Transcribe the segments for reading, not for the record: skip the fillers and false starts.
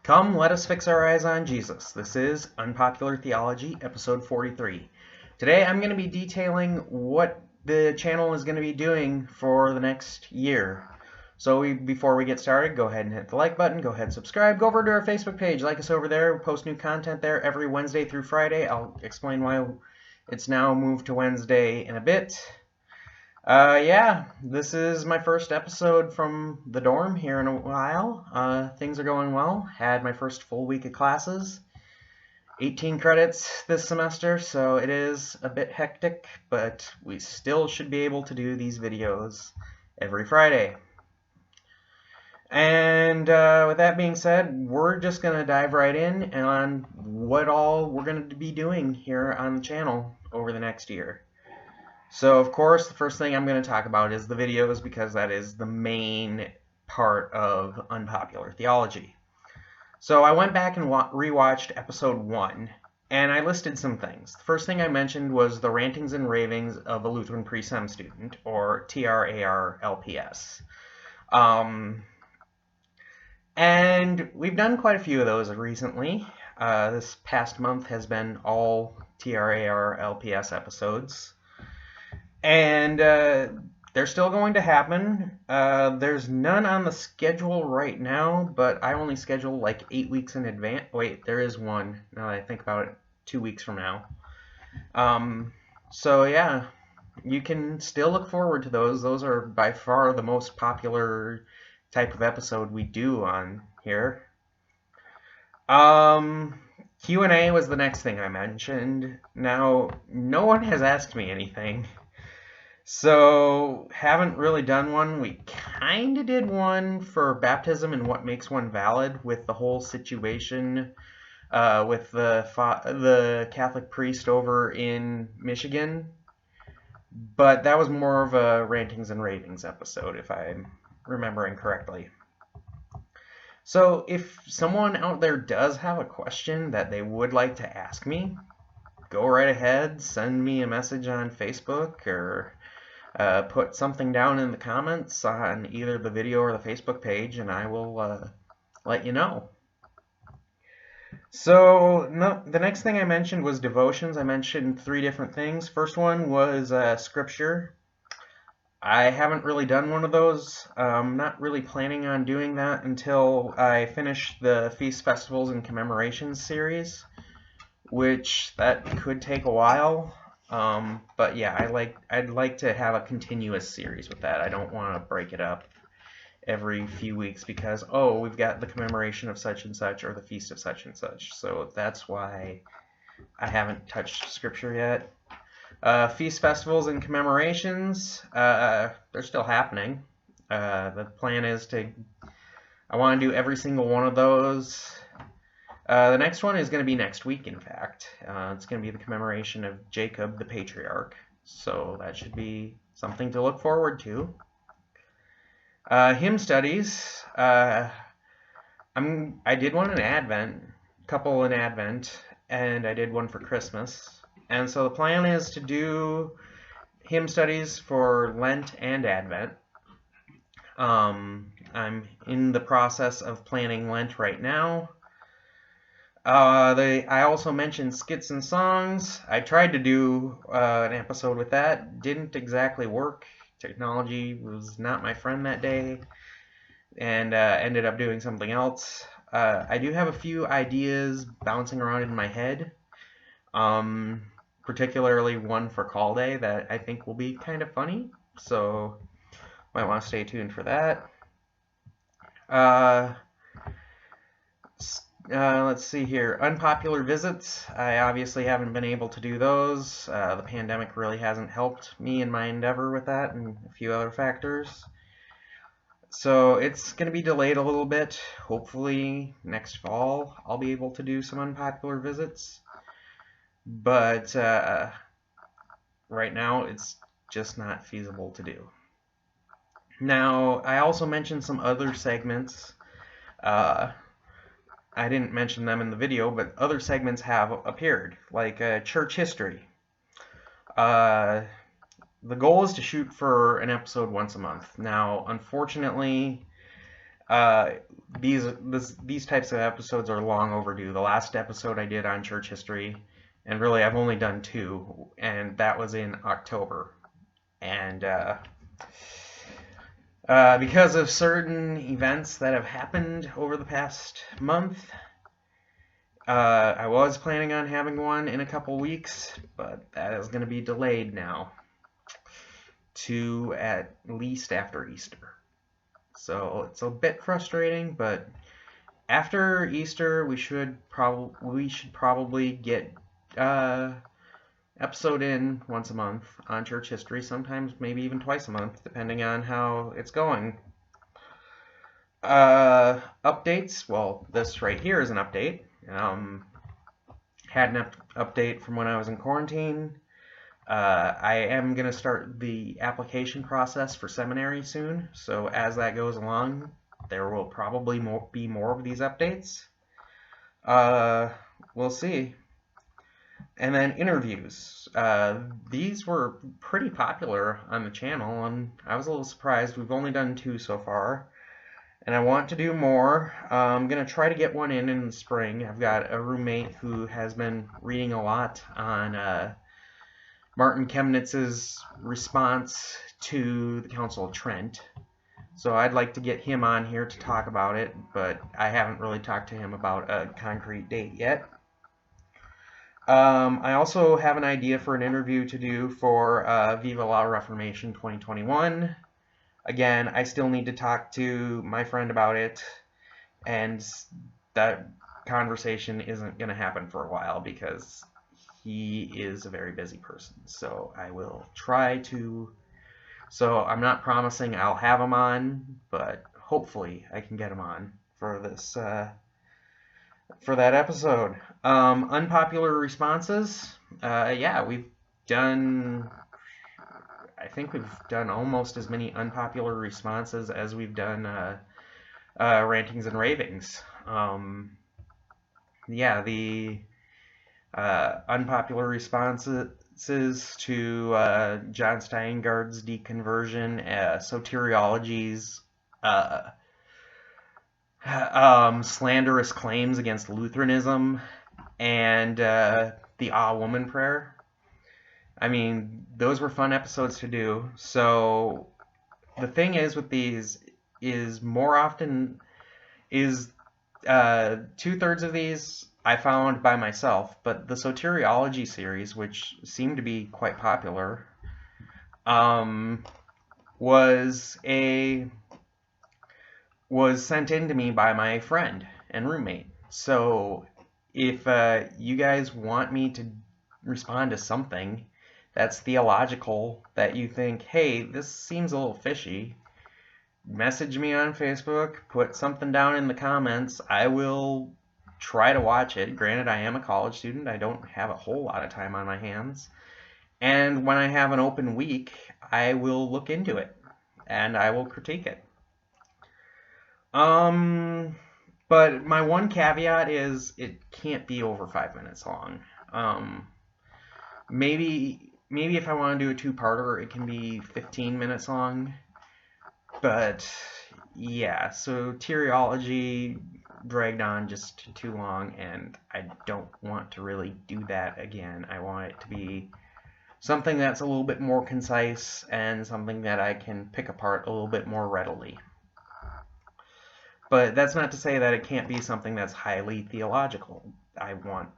Come, let us fix our eyes on Jesus. This is Unpopular Theology, episode 43. Today I'm going to be detailing what the channel is going to be doing for the next year. So before we get started, go ahead and hit the like button, go ahead and subscribe, go over to our Facebook page, like us over there, we post new content there every Wednesday through Friday. I'll explain why it's now moved to Wednesday in a bit. Yeah, this is my first episode from the dorm here in a while. Things are going well. Had my first full week of classes. 18 credits this semester, so it is a bit hectic, but we still should be able to do these videos every Friday. And with that being said, we're just going to dive right in on what all we're going to be doing here on the channel over the next year. So, of course, the first thing I'm going to talk about is the videos because that is the main part of Unpopular Theology. So I went back and rewatched episode 1, and I listed some things. The first thing I mentioned was the Rantings and Ravings of a Lutheran Pre-Sem Student, or TRARLPS. And we've done quite a few of those recently. This past month has been all TRARLPS episodes. And they're still going to happen. There's none on the schedule right now, but I only schedule like 8 weeks in advance. Wait, there is one, now that I think about it, 2 weeks from now. So yeah, you can still look forward to those. Those are by far the most popular type of episode we do on here. Q&A was the next thing I mentioned. Now, no one has asked me anything. So, haven't really done one. We kind of did one for baptism and what makes one valid with the whole situation with the Catholic priest over in Michigan. But that was more of a Rantings and Ravings episode, if I'm remembering correctly. So, if someone out there does have a question that they would like to ask me, go right ahead, send me a message on Facebook or put something down in the comments on either the video or the Facebook page, and I will let you know. So the next thing I mentioned was devotions. I mentioned 3 different things. First one was scripture. I haven't really done one of those. I'm not really planning on doing that until I finish the Feast, Festivals, and Commemorations series, which that could take a while. But yeah, I'd like to have a continuous series with that. I don't want to break it up every few weeks because, oh, we've got the commemoration of such and such or the feast of such and such. So that's why I haven't touched scripture yet. Feast, festivals, and commemorations, they're still happening. The plan is I want to do every single one of those. The next one is going to be next week, in fact. It's going to be the commemoration of Jacob the Patriarch. So that should be something to look forward to. Hymn studies. I did one in Advent, a couple in Advent, and I did one for Christmas. And so the plan is to do hymn studies for Lent and Advent. I'm in the process of planning Lent right now. I also mentioned skits and songs. I tried to do an episode with that. Didn't exactly work. Technology was not my friend that day, and ended up doing something else. I do have a few ideas bouncing around in my head, particularly one for Call Day that I think will be kind of funny, so might want to stay tuned for that. Let's see here. Unpopular visits. I obviously haven't been able to do those. The pandemic really hasn't helped me in my endeavor with that and a few other factors. So it's going to be delayed a little bit. Hopefully next fall I'll be able to do some unpopular visits. But right now it's just not feasible to do. Now, I also mentioned some other segments. I didn't mention them in the video, but other segments have appeared, like church history. The goal is to shoot for an episode once a month. Now, unfortunately, Uh, these types of episodes are long overdue. The last episode I did on church history, and really I've only done two, and that was in October. And because of certain events that have happened over the past month, I was planning on having one in a couple weeks, but that is going to be delayed now to at least after Easter. So it's a bit frustrating, but after Easter we should probably get episode in once a month on church history, sometimes maybe even twice a month, depending on how it's going. Updates. Well, this right here is an update. Had an update from when I was in quarantine. I am going to start the application process for seminary soon, so as that goes along, there will probably be more of these updates. We'll see. And then interviews. These were pretty popular on the channel, and I was a little surprised. We've only done 2 so far, and I want to do more. I'm going to try to get one in the spring. I've got a roommate who has been reading a lot on Martin Chemnitz's response to the Council of Trent. So I'd like to get him on here to talk about it, but I haven't really talked to him about a concrete date yet. I also have an idea for an interview to do for Viva La Reformation 2021. Again, I still need to talk to my friend about it, and that conversation isn't going to happen for a while because he is a very busy person. So I will try to. So I'm not promising I'll have him on, but hopefully I can get him on for this for that episode. Unpopular responses. Yeah, we've done. I think we've done almost as many unpopular responses as we've done rantings and ravings. Yeah, the unpopular responses to John Steingard's deconversion, soteriology's slanderous claims against Lutheranism, and the Ah Woman prayer. I mean, those were fun episodes to do. So the thing is with these is more often is 2/3 of these I found by myself, but the soteriology series, which seemed to be quite popular, was sent in to me by my friend and roommate. So if you guys want me to respond to something that's theological that you think, hey, this seems a little fishy, message me on Facebook, put something down in the comments. I will try to watch it. Granted, I am a college student. I don't have a whole lot of time on my hands. And when I have an open week, I will look into it and I will critique it. But my one caveat is it can't be over 5 minutes long. Maybe if I want to do a 2-parter, it can be 15 minutes long. But yeah, so soteriology dragged on just too long, and I don't want to really do that again. I want it to be something that's a little bit more concise and something that I can pick apart a little bit more readily. But that's not to say that it can't be something that's highly theological. I want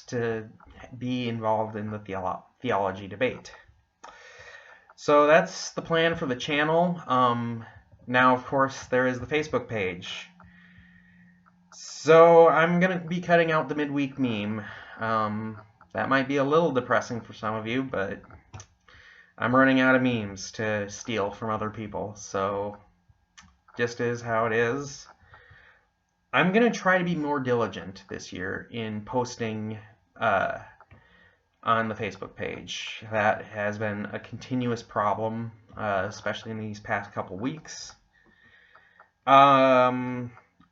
to be involved in the theology debate. So that's the plan for the channel. Now, of course, there is the Facebook page. So I'm going to be cutting out the midweek meme. That might be a little depressing for some of you, but I'm running out of memes to steal from other people. So just is how it is. I'm going to try to be more diligent this year in posting on the Facebook page. That has been a continuous problem, especially in these past couple weeks.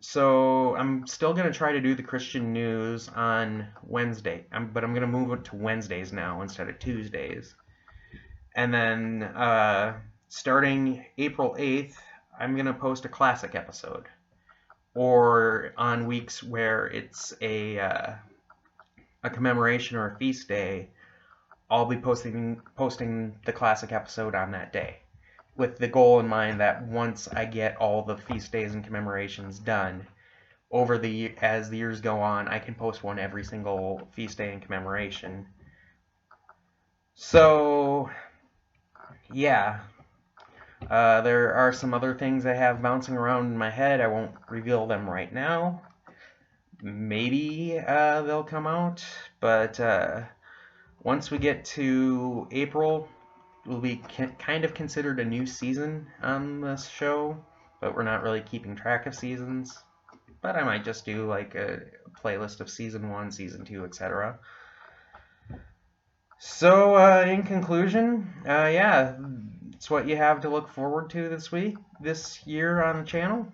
So I'm still going to try to do the Christian news on Wednesday, but I'm going to move it to Wednesdays now instead of Tuesdays. And then starting April 8th, I'm going to post a classic episode. Or on weeks where it's a commemoration or a feast day, I'll be posting the classic episode on that day, with the goal in mind that once I get all the feast days and commemorations done, as the years go on, I can post one every single feast day and commemoration. So, yeah. There are some other things I have bouncing around in my head. I won't reveal them right now. Maybe they'll come out, but once we get to April, will be kind of considered a new season on this show, but we're not really keeping track of seasons. But I might just do like a playlist of season 1, season 2, etc. So, in conclusion, yeah, it's what you have to look forward to this year on the channel.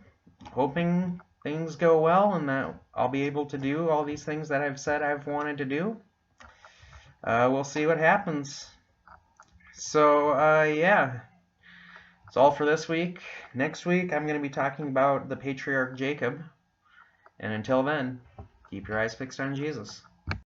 Hoping things go well and that I'll be able to do all these things that I've said I've wanted to do. We'll see what happens. So, yeah, that's all for this week. Next week, I'm going to be talking about the patriarch Jacob. And until then, keep your eyes fixed on Jesus.